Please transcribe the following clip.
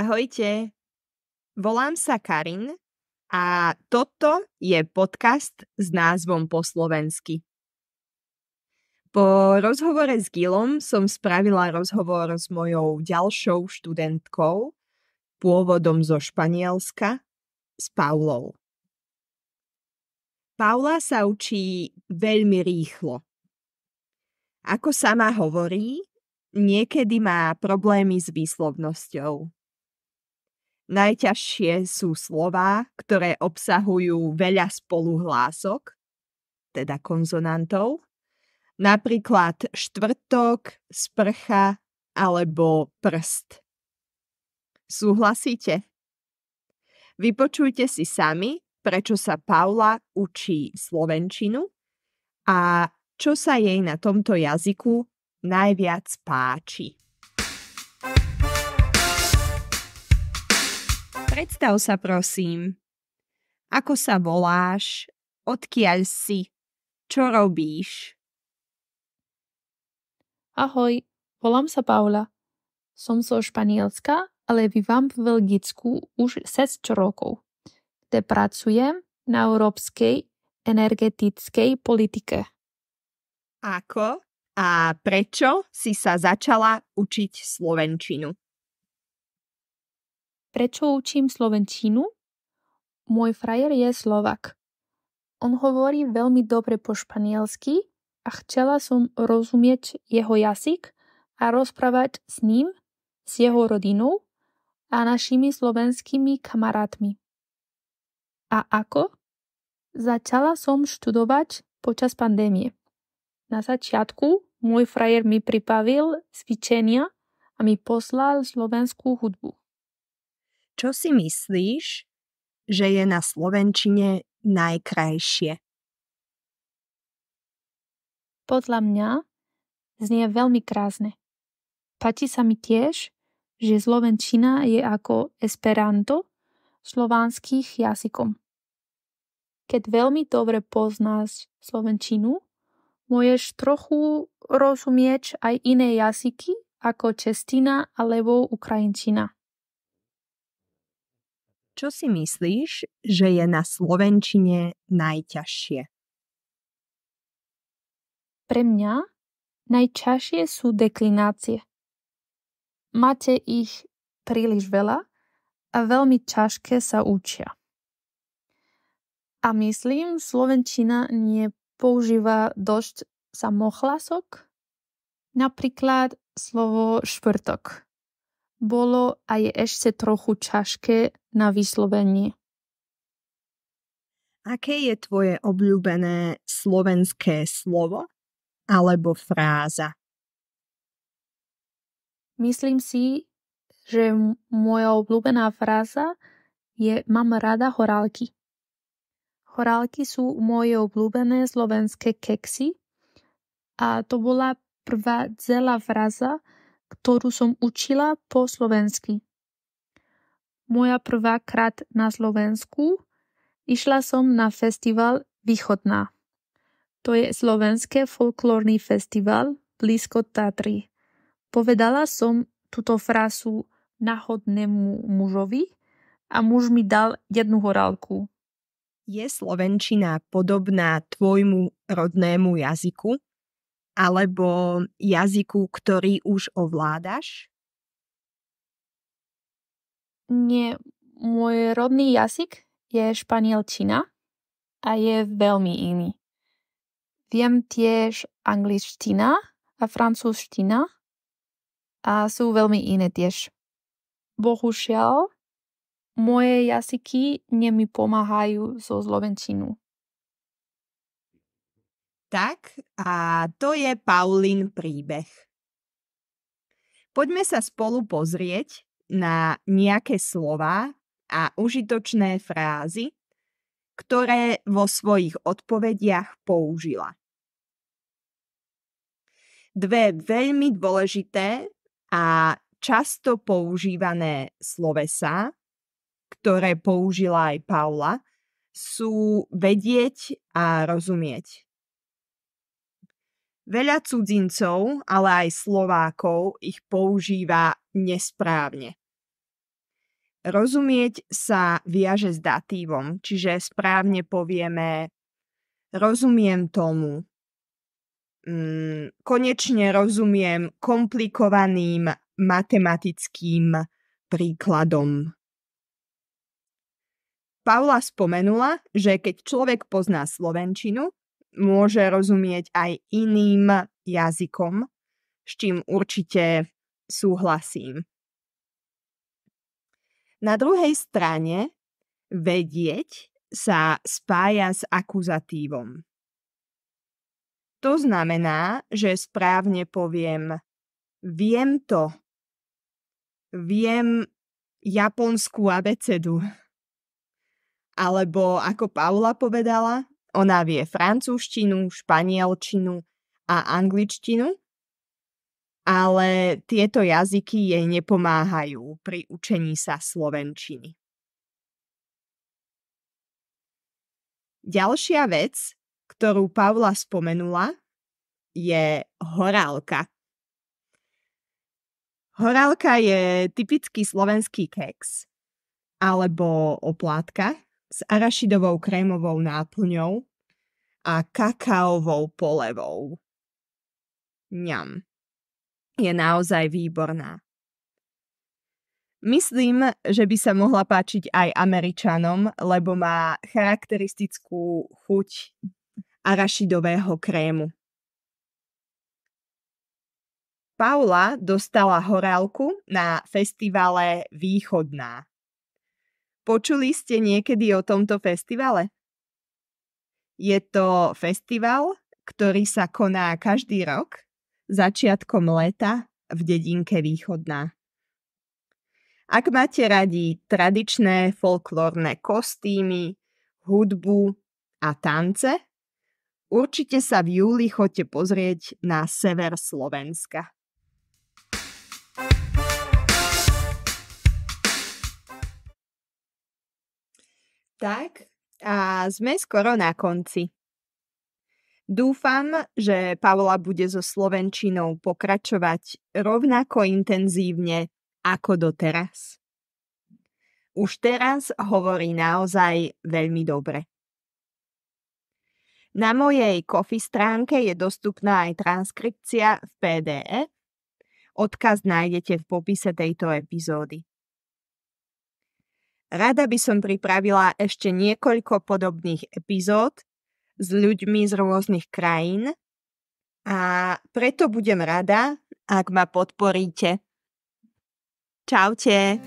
Ahojte, volám sa Karin a toto je podcast s názvom Po slovensky. Po rozhovore s Gilom som spravila rozhovor s mojou ďalšou študentkou, pôvodom zo Španielska, s Paulou. Paula sa učí veľmi rýchlo. Ako sama hovorí, niekedy má problémy s výslovnosťou. Najťažšie sú slová, ktoré obsahujú veľa spoluhlások, teda konzonantov, napríklad štvrtok, sprcha alebo prst. Súhlasíte? Vypočujte si sami, prečo sa Paula učí slovenčinu a čo sa jej na tomto jazyku najviac páči. Predstav sa prosím. Ako sa voláš? Odkiaľ si? Čo robíš? Ahoj, volám sa Paula. Som zo Španielska, ale bývam v Belgicku už 6 rokov, kde pracujem na európskej energetickej politike. Ako a prečo si sa začala učiť slovenčinu? Prečo učím slovenčinu? Môj frajer je Slovak. On hovorí veľmi dobre po španielsky a chcela som rozumieť jeho jazyk a rozprávať s ním, s jeho rodinou a našimi slovenskými kamarátmi. A ako? Začala som študovať počas pandémie. Na začiatku môj frajer mi pripravil cvičenia a mi poslal slovenskú hudbu. Čo si myslíš, že je na slovenčine najkrajšie? Podľa mňa znie veľmi krásne. Páči sa mi tiež, že slovenčina je ako Esperanto slovanských jazykom. Keď veľmi dobre poznáš slovenčinu, môžeš trochu rozumieť aj iné jazyky ako čeština alebo ukrajinčina. Čo si myslíš, že je na slovenčine najťažšie? Pre mňa najťažšie sú deklinácie. Máte ich príliš veľa a veľmi ťažké sa učia. A myslím, slovenčina nepoužíva dosť samohlasok. Napríklad slovo štvrtok bolo a je ešte trochu ťažké na vyslovenie. Aké je tvoje obľúbené slovenské slovo alebo fráza? Myslím si, že moja obľúbená fráza je mám rada horálky. Horálky sú moje obľúbené slovenské keksy a to bola prvá celá fráza, ktorú som učila po slovensky. Moja prvá-krát na Slovensku išla som na festival Východná. To je slovenské folklórny festival blízko Tatry. Povedala som túto frázu náhodnému mužovi a muž mi dal jednu horálku. Je slovenčina podobná tvojmu rodnému jazyku? Alebo jazyku, ktorý už ovládaš? Nie, môj rodný jazyk je španielčina a je veľmi iný. Viem tiež angličtina a francúzština a sú veľmi iné tiež. Bohužiaľ, moje jazyky nemi pomáhajú so slovenčinou. Tak, a to je Paulin príbeh. Poďme sa spolu pozrieť na nejaké slová a užitočné frázy, ktoré vo svojich odpovediach použila. Dve veľmi dôležité a často používané slovesá, ktoré použila aj Paula, sú vedieť a rozumieť. Veľa cudzincov, ale aj Slovákov ich používa nesprávne. Rozumieť sa viaže s datívom, čiže správne povieme rozumiem tomu. Konečne rozumiem komplikovaným matematickým príkladom. Paula spomenula, že keď človek pozná slovenčinu, môže rozumieť aj iným jazykom, s čím určite súhlasím. Na druhej strane vedieť sa spája s akuzatívom. To znamená, že správne poviem viem to. Viem japonskú abecedu. Alebo ako Paula povedala, ona vie francúzštinu, španielčinu a angličtinu, ale tieto jazyky jej nepomáhajú pri učení sa slovenčiny. Ďalšia vec, ktorú Paula spomenula, je horálka. Horálka je typický slovenský keks alebo oplátka s arašidovou krémovou náplňou a kakaovou polevou. Ňam. Je naozaj výborná. Myslím, že by sa mohla páčiť aj Američanom, lebo má charakteristickú chuť arašidového krému. Paula dostala horálku na festivale Východná. Počuli ste niekedy o tomto festivale? Je to festival, ktorý sa koná každý rok začiatkom leta v dedinke Východná. Ak máte radi tradičné folklórne kostýmy, hudbu a tance, určite sa v júli choďte pozrieť na sever Slovenska. Tak, a sme skoro na konci. Dúfam, že Paula bude so slovenčinou pokračovať rovnako intenzívne ako doteraz. Už teraz hovorí naozaj veľmi dobre. Na mojej Ko-fi stránke je dostupná aj transkripcia v PDF. Odkaz nájdete v popise tejto epizódy. Rada by som pripravila ešte niekoľko podobných epizód s ľuďmi z rôznych krajín a preto budem rada, ak ma podporíte. Čaute!